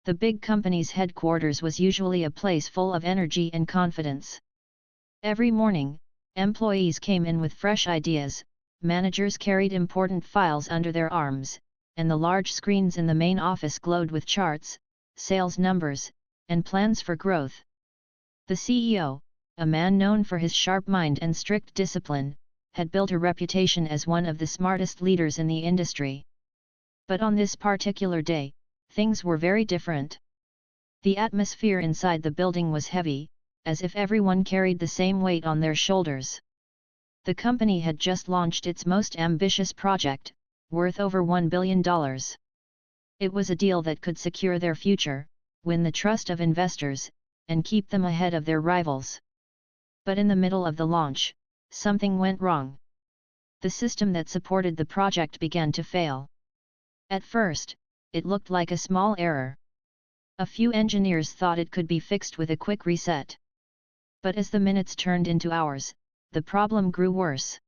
The big company's headquarters was usually a place full of energy and confidence. Every morning, employees came in with fresh ideas, managers carried important files under their arms, and the large screens in the main office glowed with charts, sales numbers, and plans for growth. The CEO, a man known for his sharp mind and strict discipline, had built a reputation as one of the smartest leaders in the industry. But on this particular day, things were very different. The atmosphere inside the building was heavy, as if everyone carried the same weight on their shoulders. The company had just launched its most ambitious project, worth over $1 billion. It was a deal that could secure their future, win the trust of investors, and keep them ahead of their rivals. But in the middle of the launch, something went wrong. The system that supported the project began to fail. At first, it looked like a small error. A few engineers thought it could be fixed with a quick reset. But as the minutes turned into hours, the problem grew worse.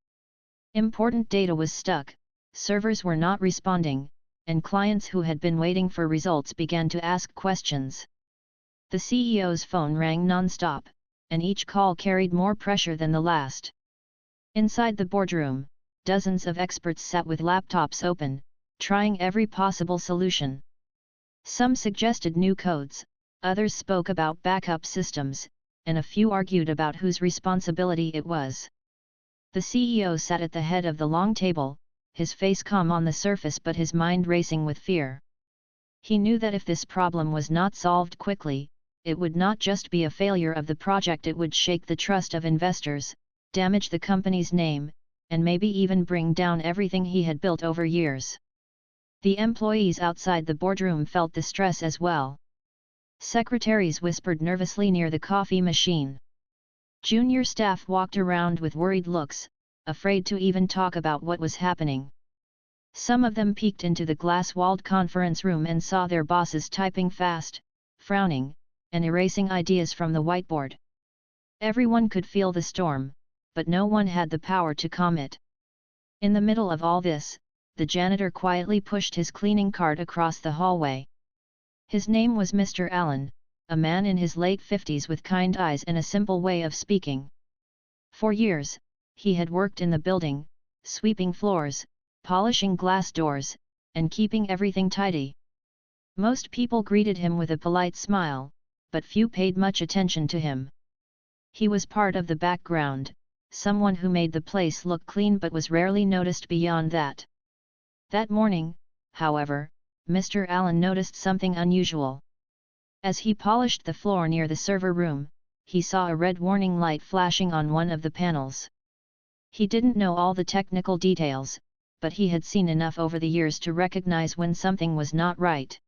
Important data was stuck, servers were not responding, and clients who had been waiting for results began to ask questions. The CEO's phone rang non-stop, and each call carried more pressure than the last. Inside the boardroom, dozens of experts sat with laptops open, trying every possible solution. Some suggested new codes, others spoke about backup systems, and a few argued about whose responsibility it was. The CEO sat at the head of the long table, his face calm on the surface but his mind racing with fear. He knew that if this problem was not solved quickly, it would not just be a failure of the project, it would shake the trust of investors, damage the company's name, and maybe even bring down everything he had built over years. The employees outside the boardroom felt the stress as well. Secretaries whispered nervously near the coffee machine. Junior staff walked around with worried looks, afraid to even talk about what was happening. Some of them peeked into the glass-walled conference room and saw their bosses typing fast, frowning, and erasing ideas from the whiteboard. Everyone could feel the storm, but no one had the power to calm it. In the middle of all this, the janitor quietly pushed his cleaning cart across the hallway. His name was Mr. Allen, a man in his late 50s with kind eyes and a simple way of speaking. For years, he had worked in the building, sweeping floors, polishing glass doors, and keeping everything tidy. Most people greeted him with a polite smile, but few paid much attention to him. He was part of the background, someone who made the place look clean but was rarely noticed beyond that. That morning, however, Mr. Allen noticed something unusual. As he polished the floor near the server room, he saw a red warning light flashing on one of the panels. He didn't know all the technical details, but he had seen enough over the years to recognize when something was not right.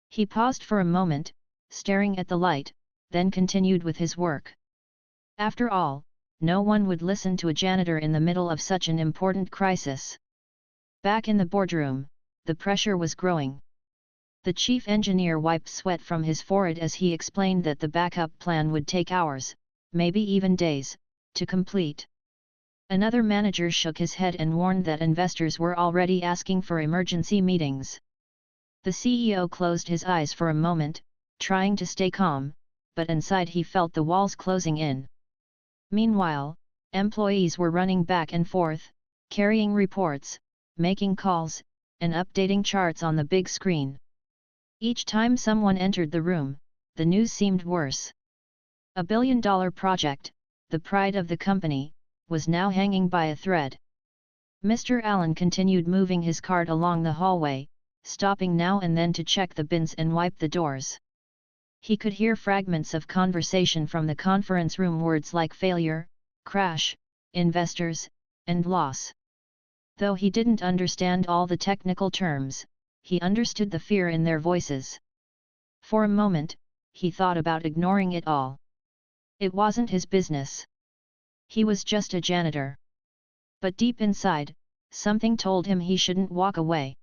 He paused for a moment, staring at the light, then continued with his work. After all, no one would listen to a janitor in the middle of such an important crisis. Back in the boardroom, the pressure was growing. The chief engineer wiped sweat from his forehead as he explained that the backup plan would take hours, maybe even days, to complete. Another manager shook his head and warned that investors were already asking for emergency meetings. The CEO closed his eyes for a moment, trying to stay calm, but inside he felt the walls closing in. Meanwhile, employees were running back and forth, carrying reports, making calls, and updating charts on the big screen. Each time someone entered the room, the news seemed worse. A billion-dollar project, the pride of the company, was now hanging by a thread. Mr. Allen continued moving his cart along the hallway, stopping now and then to check the bins and wipe the doors. He could hear fragments of conversation from the conference room, words like failure, crash, investors, and loss. Though he didn't understand all the technical terms, he understood the fear in their voices. For a moment, he thought about ignoring it all. It wasn't his business. He was just a janitor. But deep inside, something told him he shouldn't walk away.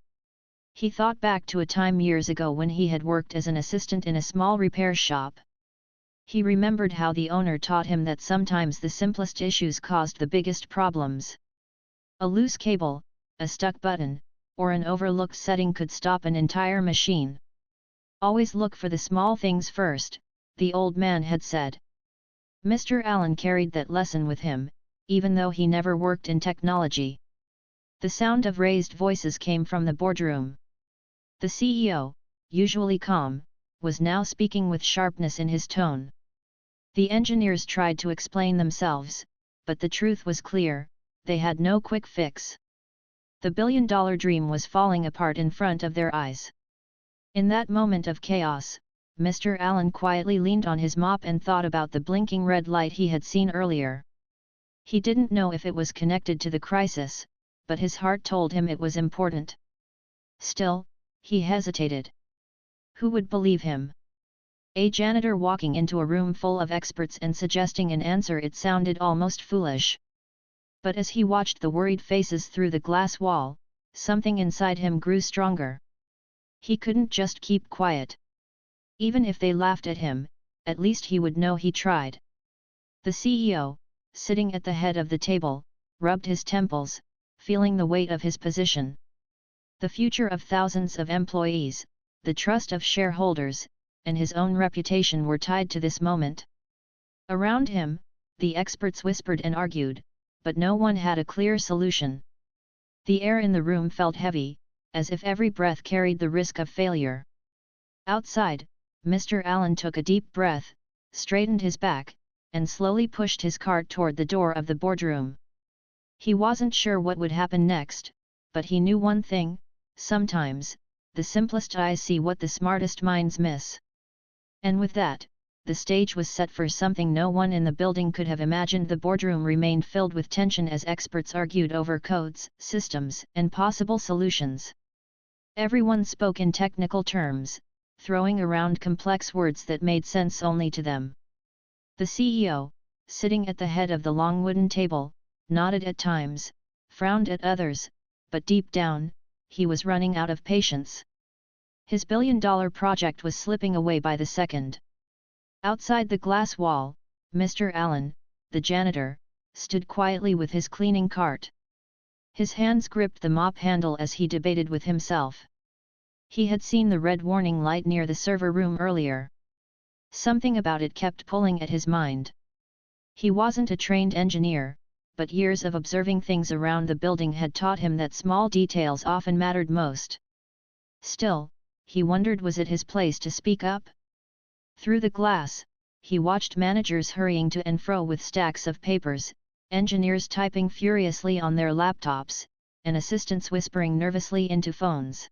He thought back to a time years ago when he had worked as an assistant in a small repair shop. He remembered how the owner taught him that sometimes the simplest issues caused the biggest problems. A loose cable, a stuck button, or an overlooked setting could stop an entire machine. Always look for the small things first, the old man had said. Mr. Allen carried that lesson with him, even though he never worked in technology. The sound of raised voices came from the boardroom. The CEO, usually calm, was now speaking with sharpness in his tone. The engineers tried to explain themselves, but the truth was clear, they had no quick fix. The billion-dollar dream was falling apart in front of their eyes. In that moment of chaos, Mr. Allen quietly leaned on his mop and thought about the blinking red light he had seen earlier. He didn't know if it was connected to the crisis, but his heart told him it was important. Still, he hesitated. Who would believe him? A janitor walking into a room full of experts and suggesting an answer, it sounded almost foolish. But as he watched the worried faces through the glass wall, something inside him grew stronger. He couldn't just keep quiet. Even if they laughed at him, at least he would know he tried. The CEO, sitting at the head of the table, rubbed his temples, feeling the weight of his position. The future of thousands of employees, the trust of shareholders, and his own reputation were tied to this moment. Around him, the experts whispered and argued, but no one had a clear solution. The air in the room felt heavy, as if every breath carried the risk of failure. Outside, Mr. Allen took a deep breath, straightened his back, and slowly pushed his cart toward the door of the boardroom. He wasn't sure what would happen next, but he knew one thing: sometimes, the simplest eyes see what the smartest minds miss. And with that, the stage was set for something no one in the building could have imagined. The boardroom remained filled with tension as experts argued over codes, systems, and possible solutions. Everyone spoke in technical terms, throwing around complex words that made sense only to them. The CEO, sitting at the head of the long wooden table, nodded at times, frowned at others, but deep down, he was running out of patience. His billion-dollar project was slipping away by the second. Outside the glass wall, Mr. Allen, the janitor, stood quietly with his cleaning cart. His hands gripped the mop handle as he debated with himself. He had seen the red warning light near the server room earlier. Something about it kept pulling at his mind. He wasn't a trained engineer, but years of observing things around the building had taught him that small details often mattered most. Still, he wondered, was it his place to speak up? Through the glass, he watched managers hurrying to and fro with stacks of papers, engineers typing furiously on their laptops, and assistants whispering nervously into phones.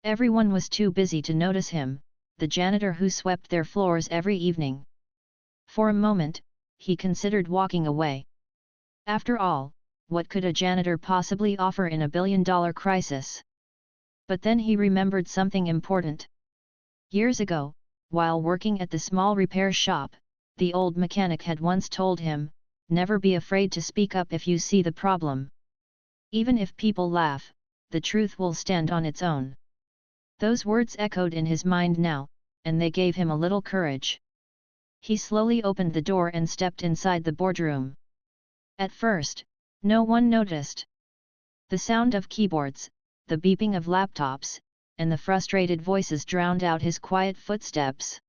Everyone was too busy to notice him, the janitor who swept their floors every evening. For a moment, he considered walking away. After all, what could a janitor possibly offer in a billion-dollar crisis? But then he remembered something important. Years ago, while working at the small repair shop, the old mechanic had once told him, "Never be afraid to speak up if you see the problem. Even if people laugh, the truth will stand on its own." Those words echoed in his mind now, and they gave him a little courage. He slowly opened the door and stepped inside the boardroom. At first, no one noticed. The sound of keyboards, the beeping of laptops, and the frustrated voices drowned out his quiet footsteps.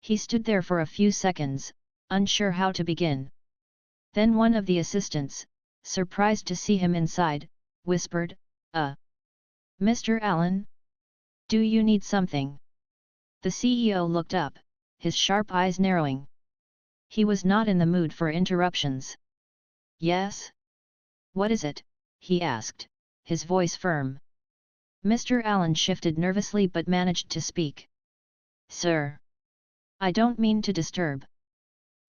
He stood there for a few seconds, unsure how to begin. Then one of the assistants, surprised to see him inside, whispered, Mr. Allen? Do you need something?" The CEO looked up, his sharp eyes narrowing. He was not in the mood for interruptions. "Yes? What is it?" he asked, his voice firm. Mr. Allen shifted nervously but managed to speak. "Sir, I don't mean to disturb.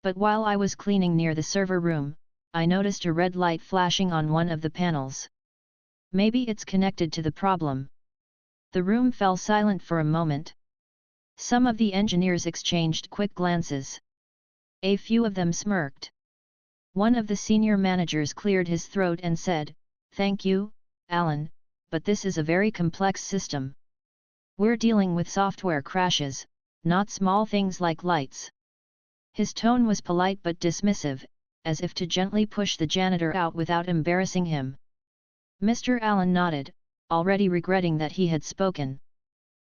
But while I was cleaning near the server room, I noticed a red light flashing on one of the panels. Maybe it's connected to the problem." The room fell silent for a moment. Some of the engineers exchanged quick glances. A few of them smirked. One of the senior managers cleared his throat and said, "Thank you, Alan, but this is a very complex system. We're dealing with software crashes, not small things like lights." His tone was polite but dismissive, as if to gently push the janitor out without embarrassing him. Mr. Allen nodded, already regretting that he had spoken.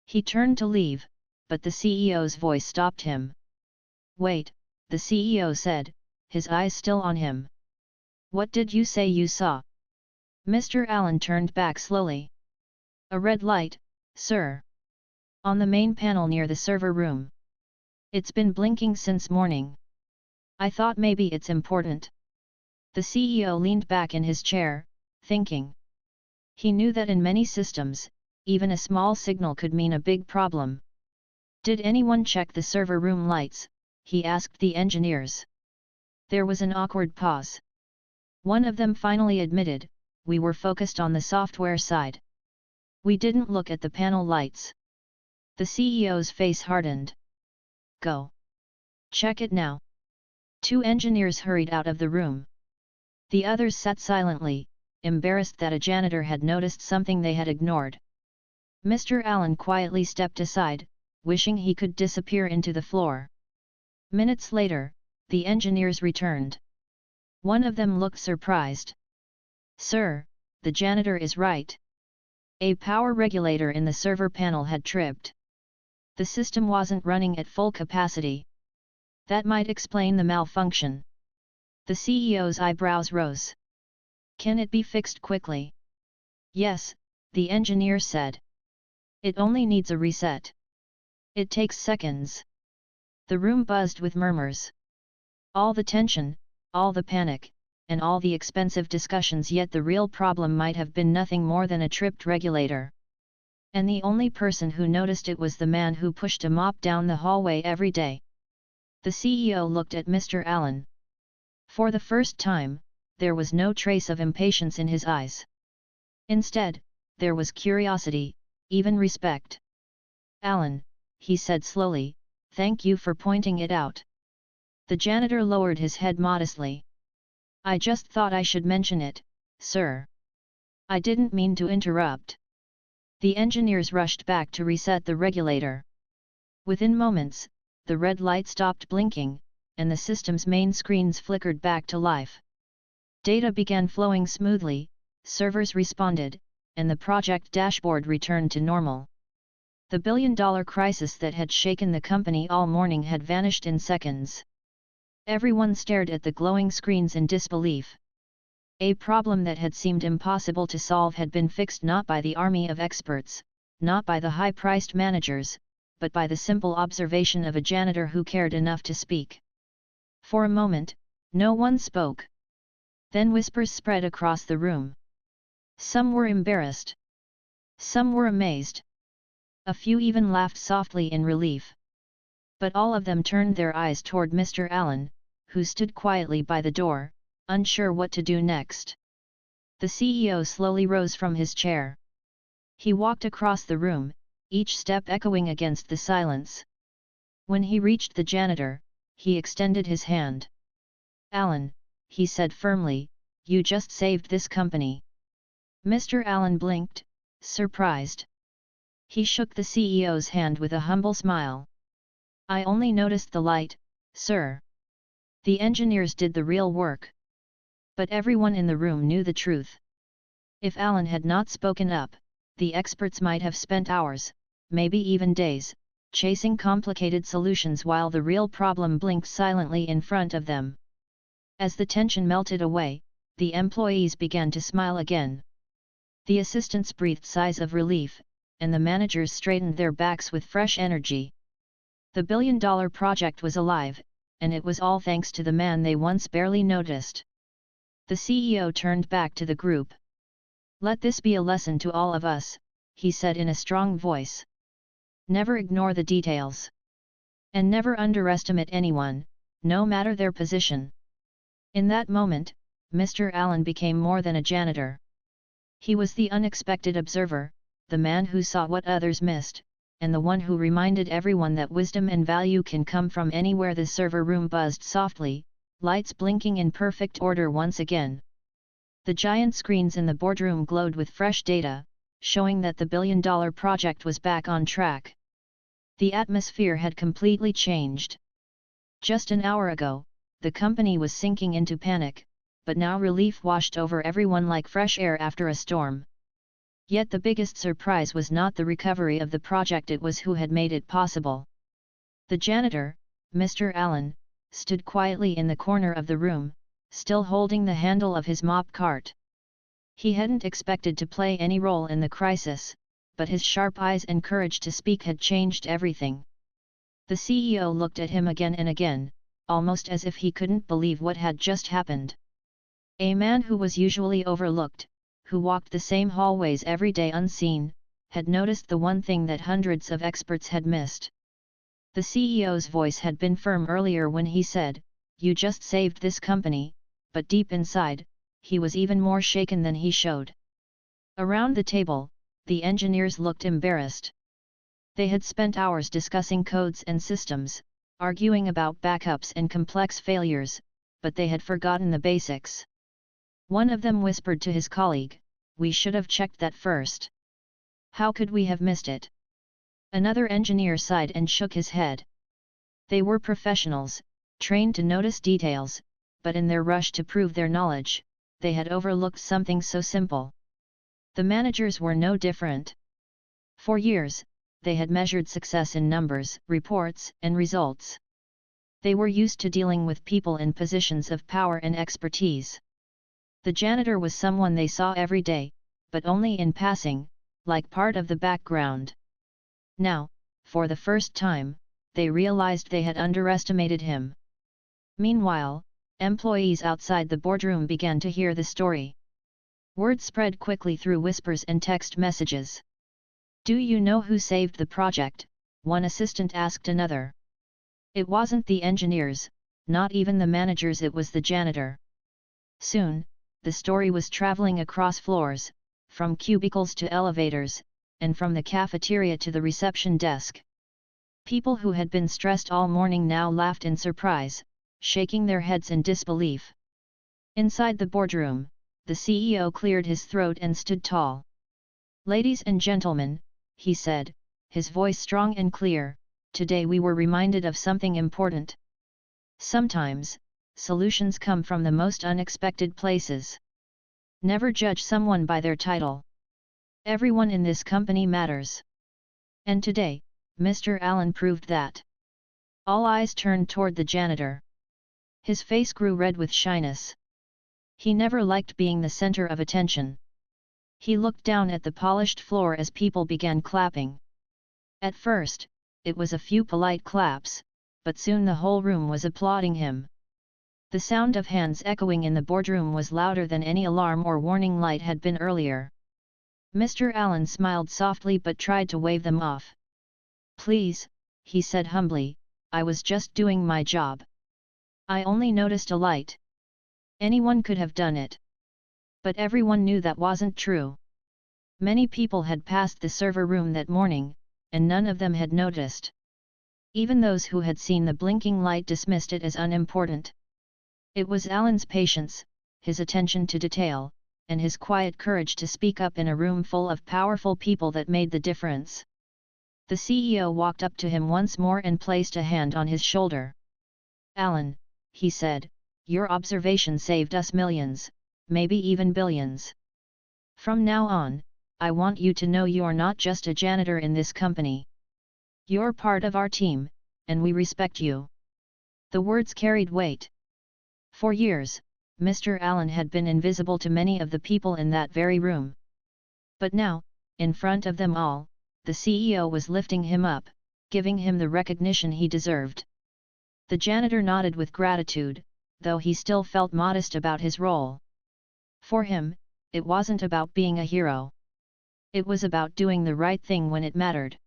He turned to leave, but the CEO's voice stopped him. "Wait," the CEO said, his eyes still on him. "What did you say you saw?" Mr. Allen turned back slowly. "A red light, sir. On the main panel near the server room. It's been blinking since morning. I thought maybe it's important." The CEO leaned back in his chair, thinking. He knew that in many systems, even a small signal could mean a big problem. "Did anyone check the server room lights?" he asked the engineers. There was an awkward pause. One of them finally admitted, "We were focused on the software side. We didn't look at the panel lights." The CEO's face hardened. "Go. Check it now." 2 engineers hurried out of the room. The others sat silently, embarrassed that a janitor had noticed something they had ignored. Mr. Allen quietly stepped aside, wishing he could disappear into the floor. Minutes later, the engineers returned. One of them looked surprised. "Sir, the janitor is right. A power regulator in the server panel had tripped. The system wasn't running at full capacity. That might explain the malfunction." The CEO's eyebrows rose. "Can it be fixed quickly?" "Yes," the engineer said. "It only needs a reset. It takes seconds." The room buzzed with murmurs. All the tension, all the panic, and all the expensive discussions, yet the real problem might have been nothing more than a tripped regulator. And the only person who noticed it was the man who pushed a mop down the hallway every day. The CEO looked at Mr. Allen. For the first time, there was no trace of impatience in his eyes. Instead, there was curiosity, even respect. "Allen," he said slowly, "thank you for pointing it out." The janitor lowered his head modestly. "I just thought I should mention it, sir. I didn't mean to interrupt." The engineers rushed back to reset the regulator. Within moments, the red light stopped blinking, and the system's main screens flickered back to life. Data began flowing smoothly, servers responded, and the project dashboard returned to normal. The billion-dollar crisis that had shaken the company all morning had vanished in seconds. Everyone stared at the glowing screens in disbelief. A problem that had seemed impossible to solve had been fixed not by the army of experts, not by the high-priced managers, but by the simple observation of a janitor who cared enough to speak. For a moment, no one spoke. Then whispers spread across the room. Some were embarrassed. Some were amazed. A few even laughed softly in relief. But all of them turned their eyes toward Mr. Allen, who stood quietly by the door, unsure what to do next. The CEO slowly rose from his chair. He walked across the room, each step echoing against the silence. When he reached the janitor, he extended his hand. "Allen," he said firmly, "you just saved this company." Mr. Allen blinked, surprised. He shook the CEO's hand with a humble smile. "I only noticed the light, sir. The engineers did the real work." But everyone in the room knew the truth. If Allen had not spoken up, the experts might have spent hours, maybe even days, chasing complicated solutions while the real problem blinked silently in front of them. As the tension melted away, the employees began to smile again. The assistants breathed sighs of relief, and the managers straightened their backs with fresh energy. The billion-dollar project was alive, and it was all thanks to the man they once barely noticed. The CEO turned back to the group. "Let this be a lesson to all of us," he said in a strong voice. "Never ignore the details. And never underestimate anyone, no matter their position." In that moment, Mr. Allen became more than a janitor. He was the unexpected observer, the man who saw what others missed, and the one who reminded everyone that wisdom and value can come from anywhere. The server room buzzed softly, lights blinking in perfect order once again. The giant screens in the boardroom glowed with fresh data, showing that the billion-dollar project was back on track. The atmosphere had completely changed. Just an hour ago, the company was sinking into panic, but now relief washed over everyone like fresh air after a storm. Yet the biggest surprise was not the recovery of the project, it was who had made it possible. The janitor, Mr. Allen, stood quietly in the corner of the room, still holding the handle of his mop cart. He hadn't expected to play any role in the crisis, but his sharp eyes and courage to speak had changed everything. The CEO looked at him again and again, almost as if he couldn't believe what had just happened. A man who was usually overlooked, who walked the same hallways every day unseen, had noticed the one thing that hundreds of experts had missed. The CEO's voice had been firm earlier when he said, "You just saved this company," but deep inside, he was even more shaken than he showed. Around the table, the engineers looked embarrassed. They had spent hours discussing codes and systems, arguing about backups and complex failures, but they had forgotten the basics. One of them whispered to his colleague, "We should have checked that first. How could we have missed it?" Another engineer sighed and shook his head. They were professionals, trained to notice details, but in their rush to prove their knowledge, they had overlooked something so simple. The managers were no different. For years, they had measured success in numbers, reports, and results. They were used to dealing with people in positions of power and expertise. The janitor was someone they saw every day, but only in passing, like part of the background. Now, for the first time, they realized they had underestimated him. Meanwhile, employees outside the boardroom began to hear the story. Word spread quickly through whispers and text messages. "Do you know who saved the project?" one assistant asked another. It wasn't the engineers, not even the managers, it was the janitor. Soon, the story was traveling across floors, from cubicles to elevators, and from the cafeteria to the reception desk. People who had been stressed all morning now laughed in surprise, shaking their heads in disbelief. Inside the boardroom, the CEO cleared his throat and stood tall. "Ladies and gentlemen," he said, his voice strong and clear, "today we were reminded of something important. Sometimes, solutions come from the most unexpected places. Never judge someone by their title. Everyone in this company matters." And today, Mr. Allen proved that. All eyes turned toward the janitor. His face grew red with shyness. He never liked being the center of attention. He looked down at the polished floor as people began clapping. At first, it was a few polite claps, but soon the whole room was applauding him. The sound of hands echoing in the boardroom was louder than any alarm or warning light had been earlier. Mr. Allen smiled softly but tried to wave them off. "Please," he said humbly, "I was just doing my job. I only noticed a light. Anyone could have done it." But everyone knew that wasn't true. Many people had passed the server room that morning, and none of them had noticed. Even those who had seen the blinking light dismissed it as unimportant. It was Allen's patience, his attention to detail, and his quiet courage to speak up in a room full of powerful people that made the difference. The CEO walked up to him once more and placed a hand on his shoulder. "Allen," he said, "your observation saved us millions, maybe even billions. From now on, I want you to know you're not just a janitor in this company. You're part of our team, and we respect you." The words carried weight. For years, Mr. Allen had been invisible to many of the people in that very room. But now, in front of them all, the CEO was lifting him up, giving him the recognition he deserved. The janitor nodded with gratitude, though he still felt modest about his role. For him, it wasn't about being a hero. It was about doing the right thing when it mattered.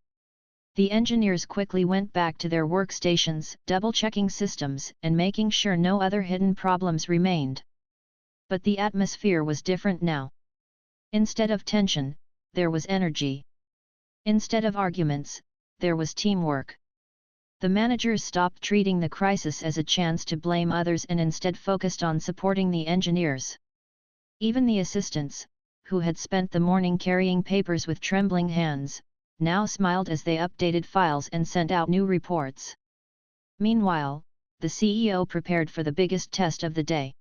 The engineers quickly went back to their workstations, double-checking systems and making sure no other hidden problems remained. But the atmosphere was different now. Instead of tension, there was energy. Instead of arguments, there was teamwork. The managers stopped treating the crisis as a chance to blame others and instead focused on supporting the engineers. Even the assistants, who had spent the morning carrying papers with trembling hands, now smiled as they updated files and sent out new reports. Meanwhile, the CEO prepared for the biggest test of the day.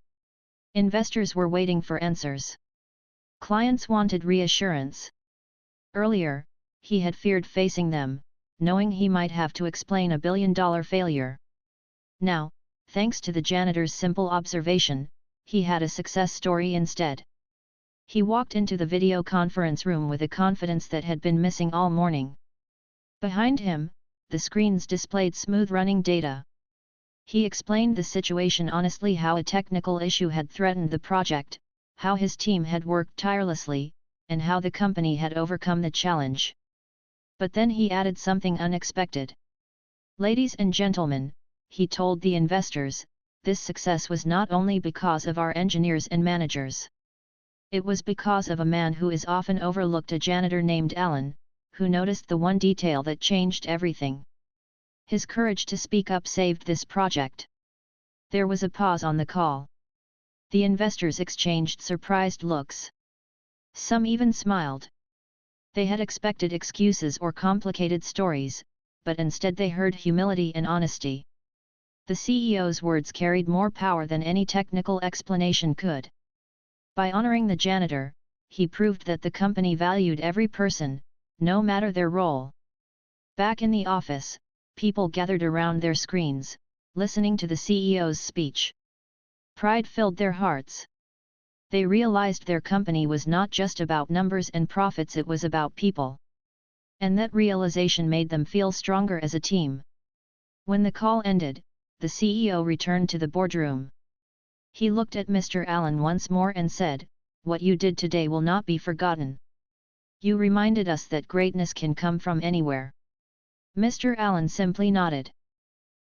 Investors were waiting for answers. Clients wanted reassurance. Earlier, he had feared facing them, knowing he might have to explain a billion-dollar failure. Now, thanks to the janitor's simple observation, he had a success story instead. He walked into the video conference room with a confidence that had been missing all morning. Behind him, the screens displayed smooth-running data. He explained the situation honestly, how a technical issue had threatened the project, how his team had worked tirelessly, and how the company had overcome the challenge. But then he added something unexpected. "Ladies and gentlemen," he told the investors, "this success was not only because of our engineers and managers. It was because of a man who is often overlooked, a janitor named Alan, who noticed the one detail that changed everything. His courage to speak up saved this project." There was a pause on the call. The investors exchanged surprised looks. Some even smiled. They had expected excuses or complicated stories, but instead they heard humility and honesty. The CEO's words carried more power than any technical explanation could. By honoring the janitor, he proved that the company valued every person, no matter their role. Back in the office, people gathered around their screens, listening to the CEO's speech. Pride filled their hearts. They realized their company was not just about numbers and profits, it was about people. And that realization made them feel stronger as a team. When the call ended, the CEO returned to the boardroom. He looked at Mr. Allen once more and said, "What you did today will not be forgotten. You reminded us that greatness can come from anywhere." Mr. Allen simply nodded.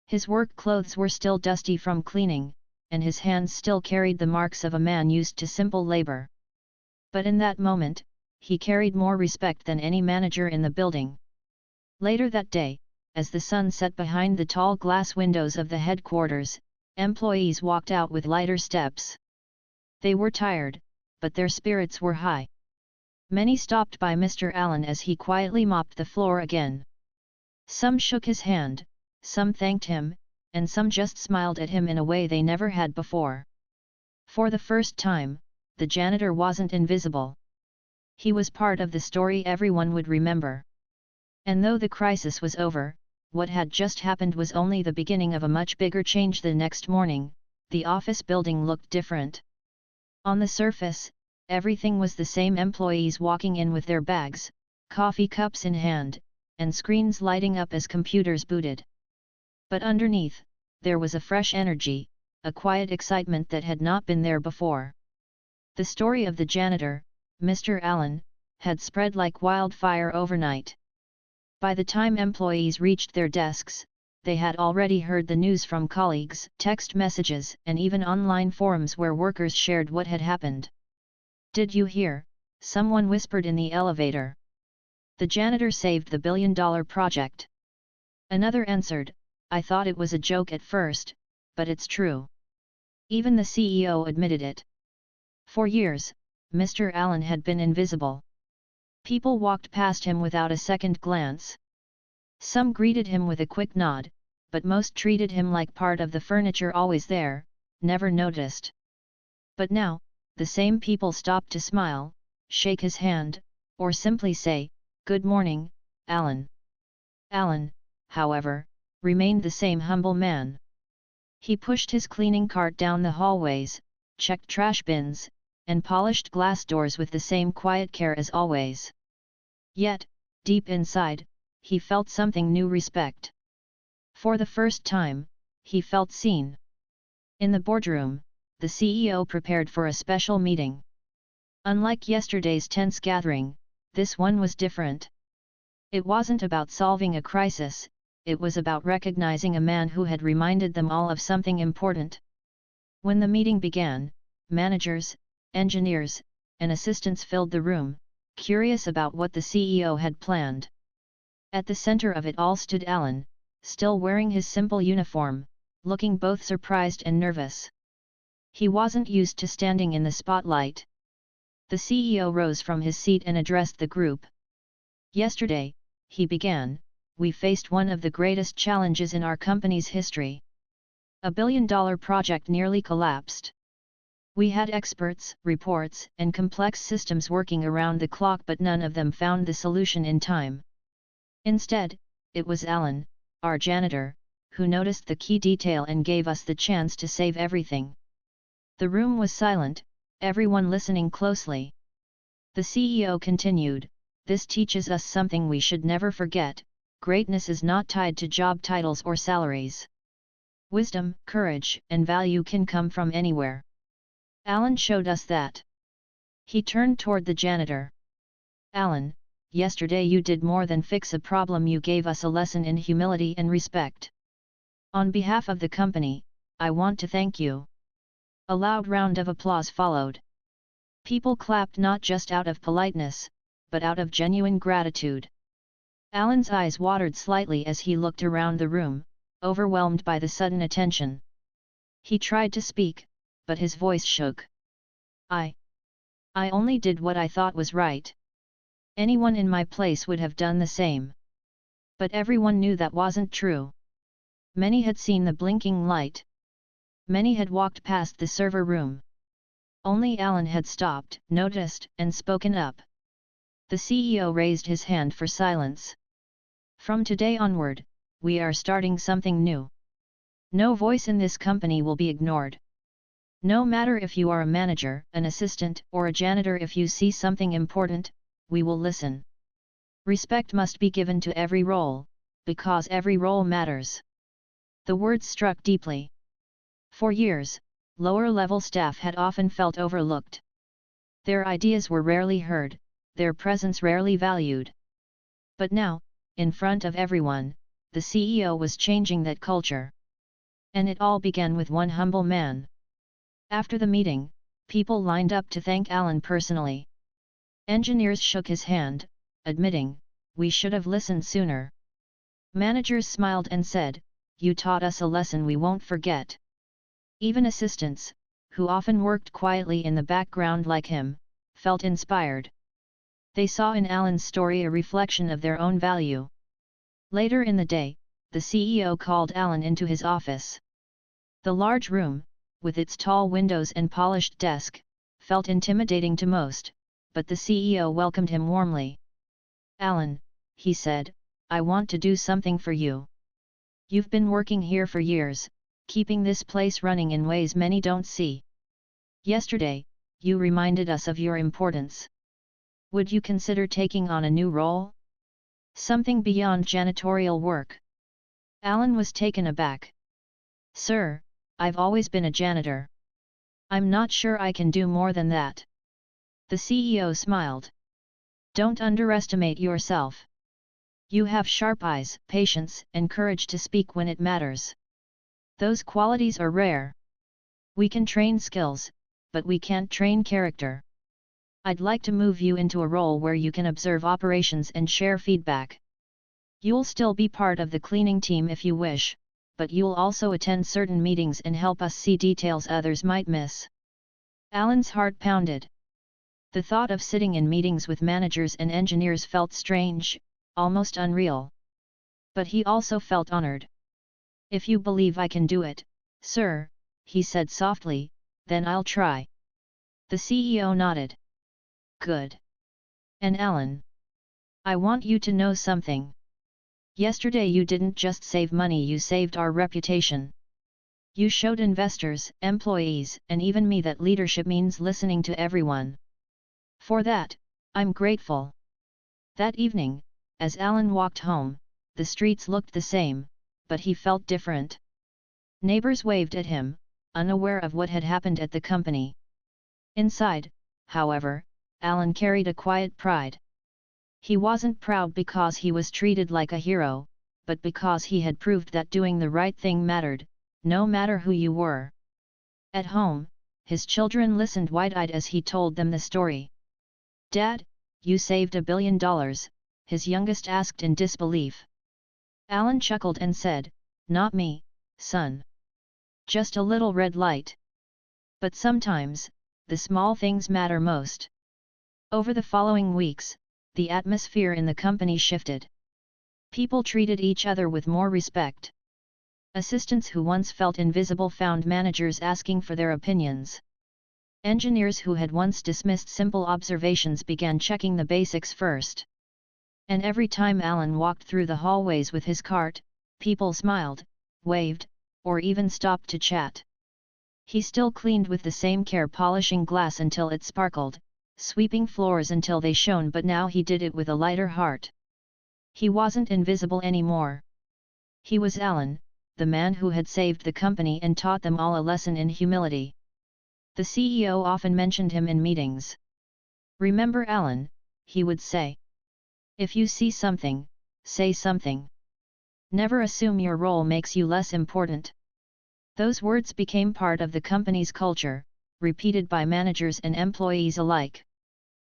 His work clothes were still dusty from cleaning, and his hands still carried the marks of a man used to simple labor. But in that moment, he carried more respect than any manager in the building. Later that day, as the sun set behind the tall glass windows of the headquarters, employees walked out with lighter steps. They were tired, but their spirits were high. Many stopped by Mr. Allen as he quietly mopped the floor again. Some shook his hand, some thanked him, and some just smiled at him in a way they never had before. For the first time, the janitor wasn't invisible. He was part of the story everyone would remember. And though the crisis was over, what had just happened was only the beginning of a much bigger change. The next morning, the office building looked different. On the surface, everything was the same: employees walking in with their bags, coffee cups in hand, and screens lighting up as computers booted. But underneath, there was a fresh energy, a quiet excitement that had not been there before. The story of the janitor, Mr. Allen, had spread like wildfire overnight. By the time employees reached their desks, they had already heard the news from colleagues, text messages, and even online forums where workers shared what had happened. "Did you hear?" someone whispered in the elevator. "The janitor saved the billion-dollar project." Another answered, "I thought it was a joke at first, but it's true." Even the CEO admitted it. For years, Mr. Allen had been invisible. People walked past him without a second glance. Some greeted him with a quick nod, but most treated him like part of the furniture, always there, never noticed. But now, the same people stopped to smile, shake his hand, or simply say, "Good morning, Alan." Alan, however, remained the same humble man. He pushed his cleaning cart down the hallways, checked trash bins, and polished glass doors with the same quiet care as always. Yet, deep inside, he felt something new: respect. For the first time, he felt seen. In the boardroom, the CEO prepared for a special meeting. Unlike yesterday's tense gathering, this one was different. It wasn't about solving a crisis, it was about recognizing a man who had reminded them all of something important. When the meeting began, managers, engineers, and assistants filled the room, curious about what the CEO had planned. At the center of it all stood Alan, still wearing his simple uniform, looking both surprised and nervous. He wasn't used to standing in the spotlight. The CEO rose from his seat and addressed the group. "Yesterday," he began, "we faced one of the greatest challenges in our company's history. A billion-dollar project nearly collapsed. We had experts, reports, and complex systems working around the clock, but none of them found the solution in time. Instead, it was Alan, our janitor, who noticed the key detail and gave us the chance to save everything. The room was silent, everyone listening closely. The CEO continued, "This teaches us something we should never forget: greatness is not tied to job titles or salaries. Wisdom, courage, and value can come from anywhere." Alan showed us that. He turned toward the janitor. "Alan, yesterday you did more than fix a problem, you gave us a lesson in humility and respect. On behalf of the company, I want to thank you." A loud round of applause followed. People clapped not just out of politeness, but out of genuine gratitude. Alan's eyes watered slightly as he looked around the room, overwhelmed by the sudden attention. He tried to speak, but his voice shook. I only did what I thought was right. Anyone in my place would have done the same." But everyone knew that wasn't true. Many had seen the blinking light. Many had walked past the server room. Only Alan had stopped, noticed, and spoken up. The CEO raised his hand for silence. "From today onward, we are starting something new. No voice in this company will be ignored. No matter if you are a manager, an assistant, or a janitor, if you see something important, we will listen. Respect must be given to every role, because every role matters." The words struck deeply. For years, lower-level staff had often felt overlooked. Their ideas were rarely heard, their presence rarely valued. But now, in front of everyone, the CEO was changing that culture. And it all began with one humble man. After the meeting, people lined up to thank Alan personally. Engineers shook his hand, admitting, "We should have listened sooner." Managers smiled and said, "You taught us a lesson we won't forget." Even assistants, who often worked quietly in the background like him, felt inspired. They saw in Alan's story a reflection of their own value. Later in the day, the CEO called Alan into his office. The large room, with its tall windows and polished desk, felt intimidating to most, but the CEO welcomed him warmly. "Alan," he said, "I want to do something for you. You've been working here for years, keeping this place running in ways many don't see. Yesterday, you reminded us of your importance. Would you consider taking on a new role? Something beyond janitorial work?" Alan was taken aback. "Sir, I've always been a janitor. I'm not sure I can do more than that." The CEO smiled. "Don't underestimate yourself. You have sharp eyes, patience, and courage to speak when it matters. Those qualities are rare. We can train skills, but we can't train character. I'd like to move you into a role where you can observe operations and share feedback. You'll still be part of the cleaning team if you wish, but you'll also attend certain meetings and help us see details others might miss." Alan's heart pounded. The thought of sitting in meetings with managers and engineers felt strange, almost unreal. But he also felt honored. "If you believe I can do it, sir," he said softly, "then I'll try." The CEO nodded. "Good. And Alan, I want you to know something. Yesterday you didn't just save money, you saved our reputation. You showed investors, employees, and even me that leadership means listening to everyone. For that, I'm grateful." That evening, as Alan walked home, the streets looked the same, but he felt different. Neighbors waved at him, unaware of what had happened at the company. Inside, however, Alan carried a quiet pride. He wasn't proud because he was treated like a hero, but because he had proved that doing the right thing mattered, no matter who you were. At home, his children listened wide-eyed as he told them the story. "Dad, you saved $1 billion, his youngest asked in disbelief. Alan chuckled and said, "Not me, son. Just a little red light." But sometimes, the small things matter most. Over the following weeks, the atmosphere in the company shifted. People treated each other with more respect. Assistants who once felt invisible found managers asking for their opinions. Engineers who had once dismissed simple observations began checking the basics first. And every time Alan walked through the hallways with his cart, people smiled, waved, or even stopped to chat. He still cleaned with the same care, polishing glass until it sparkled, sweeping floors until they shone, but now he did it with a lighter heart. He wasn't invisible anymore. He was Alan, the man who had saved the company and taught them all a lesson in humility. The CEO often mentioned him in meetings. "Remember Alan," he would say. "If you see something, say something. Never assume your role makes you less important." Those words became part of the company's culture, repeated by managers and employees alike.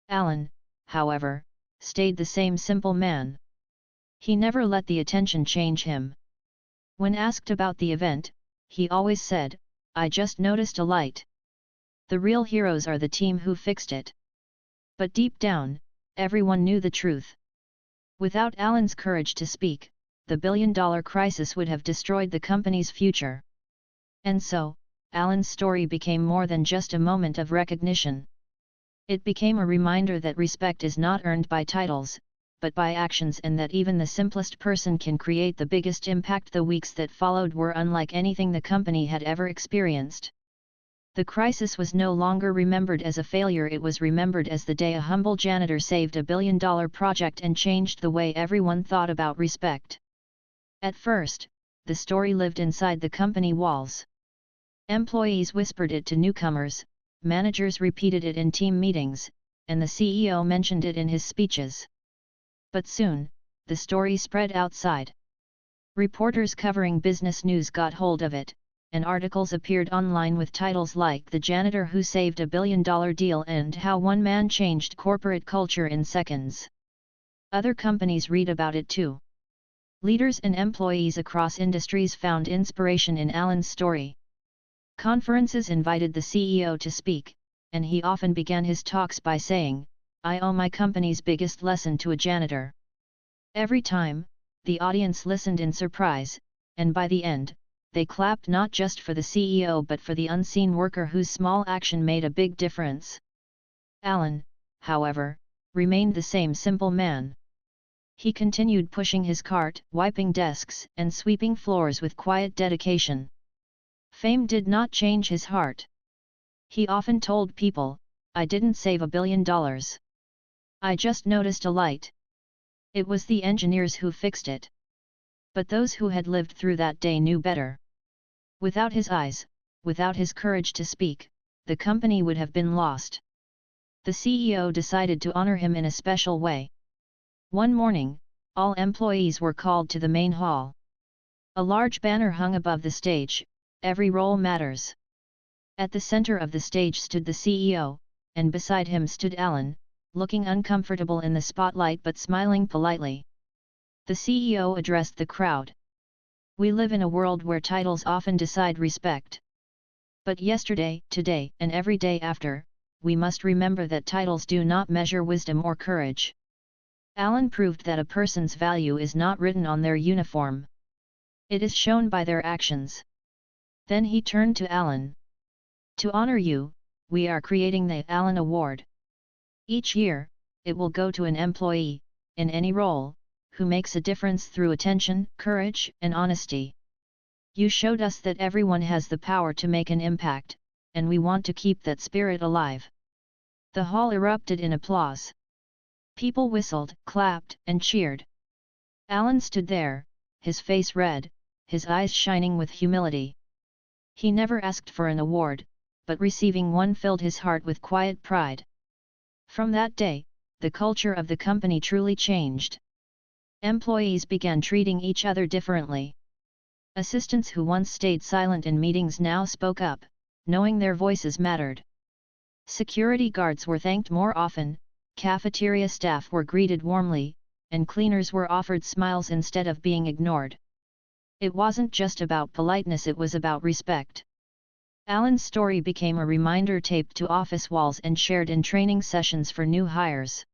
Alan, however, stayed the same simple man. He never let the attention change him. When asked about the event, he always said, "I just noticed a light." The real heroes are the team who fixed it. But deep down, everyone knew the truth. Without Alan's courage to speak, the billion-dollar crisis would have destroyed the company's future. And so, Alan's story became more than just a moment of recognition. It became a reminder that respect is not earned by titles, but by actions, and that even the simplest person can create the biggest impact. The weeks that followed were unlike anything the company had ever experienced. The crisis was no longer remembered as a failure, it was remembered as the day a humble janitor saved a billion-dollar project and changed the way everyone thought about respect. At first, the story lived inside the company walls. Employees whispered it to newcomers, managers repeated it in team meetings, and the CEO mentioned it in his speeches. But soon, the story spread outside. Reporters covering business news got hold of it, and articles appeared online with titles like "The Janitor Who Saved a Billion-Dollar Deal" and "How One Man Changed Corporate Culture in Seconds." Other companies read about it too. Leaders and employees across industries found inspiration in Alan's story. Conferences invited the CEO to speak, and he often began his talks by saying, "I owe my company's biggest lesson to a janitor." Every time, the audience listened in surprise, and by the end, they clapped not just for the CEO but for the unseen worker whose small action made a big difference. Alan, however, remained the same simple man. He continued pushing his cart, wiping desks, and sweeping floors with quiet dedication. Fame did not change his heart. He often told people, "I didn't save $1 billion. I just noticed a light." It was the engineers who fixed it. But those who had lived through that day knew better. Without his eyes, without his courage to speak, the company would have been lost. The CEO decided to honor him in a special way. One morning, all employees were called to the main hall. A large banner hung above the stage, "Every role matters." At the center of the stage stood the CEO, and beside him stood Alan, looking uncomfortable in the spotlight but smiling politely. The CEO addressed the crowd. "We live in a world where titles often decide respect. But yesterday, today, and every day after, we must remember that titles do not measure wisdom or courage." Alan proved that a person's value is not written on their uniform. It is shown by their actions. Then he turned to Alan. "To honor you, we are creating the Alan Award. Each year, it will go to an employee, in any role, who makes a difference through attention, courage, and honesty. You showed us that everyone has the power to make an impact, and we want to keep that spirit alive." The hall erupted in applause. People whistled, clapped, and cheered. Alan stood there, his face red, his eyes shining with humility. He never asked for an award, but receiving one filled his heart with quiet pride. From that day, the culture of the company truly changed. Employees began treating each other differently. Assistants who once stayed silent in meetings now spoke up, knowing their voices mattered. Security guards were thanked more often, cafeteria staff were greeted warmly, and cleaners were offered smiles instead of being ignored. It wasn't just about politeness, it was about respect. Alan's story became a reminder taped to office walls and shared in training sessions for new hires.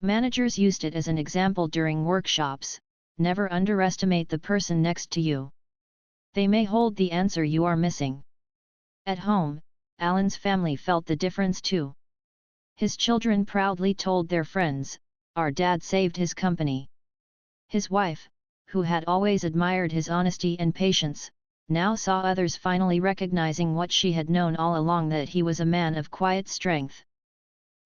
Managers used it as an example during workshops: never underestimate the person next to you. They may hold the answer you are missing. At home, Alan's family felt the difference too. His children proudly told their friends, "Our dad saved his company." His wife, who had always admired his honesty and patience, now saw others finally recognizing what she had known all along, that he was a man of quiet strength.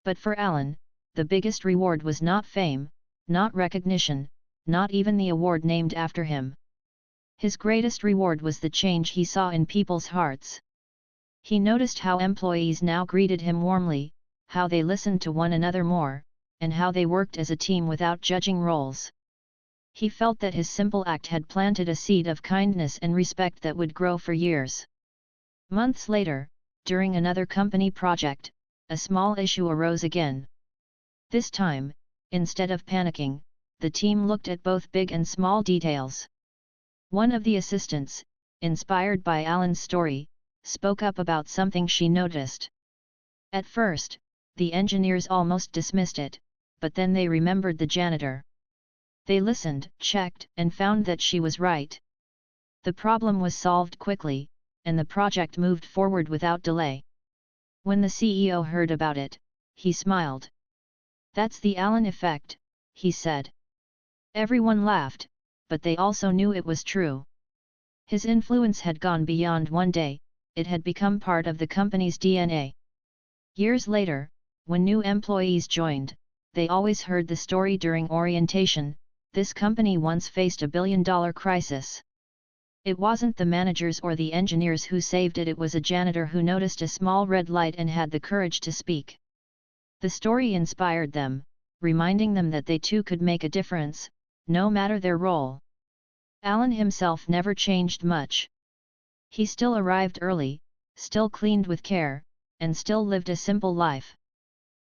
But for Alan, the biggest reward was not fame, not recognition, not even the award named after him. His greatest reward was the change he saw in people's hearts. He noticed how employees now greeted him warmly, how they listened to one another more, and how they worked as a team without judging roles. He felt that his simple act had planted a seed of kindness and respect that would grow for years. Months later, during another company project, a small issue arose again. This time, instead of panicking, the team looked at both big and small details. One of the assistants, inspired by Alan's story, spoke up about something she noticed. At first, the engineers almost dismissed it, but then they remembered the janitor. They listened, checked, and found that she was right. The problem was solved quickly, and the project moved forward without delay. When the CEO heard about it, he smiled. "That's the Alan effect," he said. Everyone laughed, but they also knew it was true. His influence had gone beyond one day, it had become part of the company's DNA. Years later, when new employees joined, they always heard the story during orientation: "This company once faced $1 billion crisis. It wasn't the managers or the engineers who saved it, it was a janitor who noticed a small red light and had the courage to speak." The story inspired them, reminding them that they too could make a difference, no matter their role. Alan himself never changed much. He still arrived early, still cleaned with care, and still lived a simple life.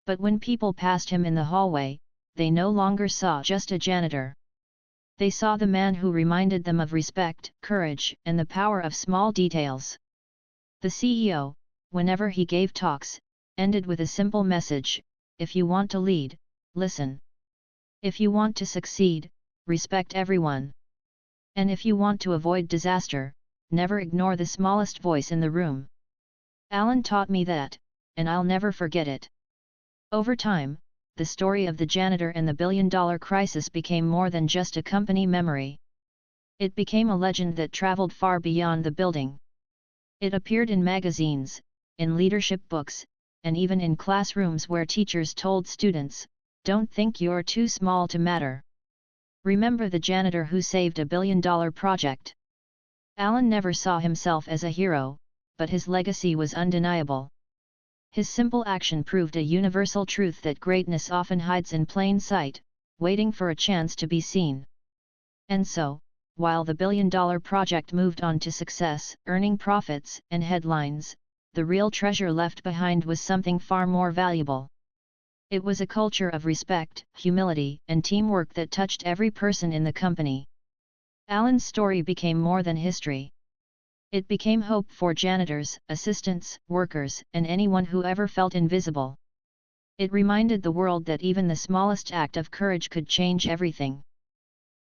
But when people passed him in the hallway, they no longer saw just a janitor. They saw the man who reminded them of respect, courage, and the power of small details. The CEO, whenever he gave talks, ended with a simple message: "If you want to lead, listen. If you want to succeed, respect everyone. And if you want to avoid disaster, never ignore the smallest voice in the room." Alan taught me that, and I'll never forget it. Over time, the story of the janitor and the billion-dollar crisis became more than just a company memory. It became a legend that traveled far beyond the building. It appeared in magazines, in leadership books, and even in classrooms where teachers told students, "Don't think you're too small to matter. Remember the janitor who saved $1 billion project." Alan never saw himself as a hero, but his legacy was undeniable. His simple action proved a universal truth that greatness often hides in plain sight, waiting for a chance to be seen. And so, while the billion-dollar project moved on to success, earning profits and headlines, the real treasure left behind was something far more valuable. It was a culture of respect, humility, and teamwork that touched every person in the company. Alan's story became more than history. It became hope for janitors, assistants, workers, and anyone who ever felt invisible. It reminded the world that even the smallest act of courage could change everything.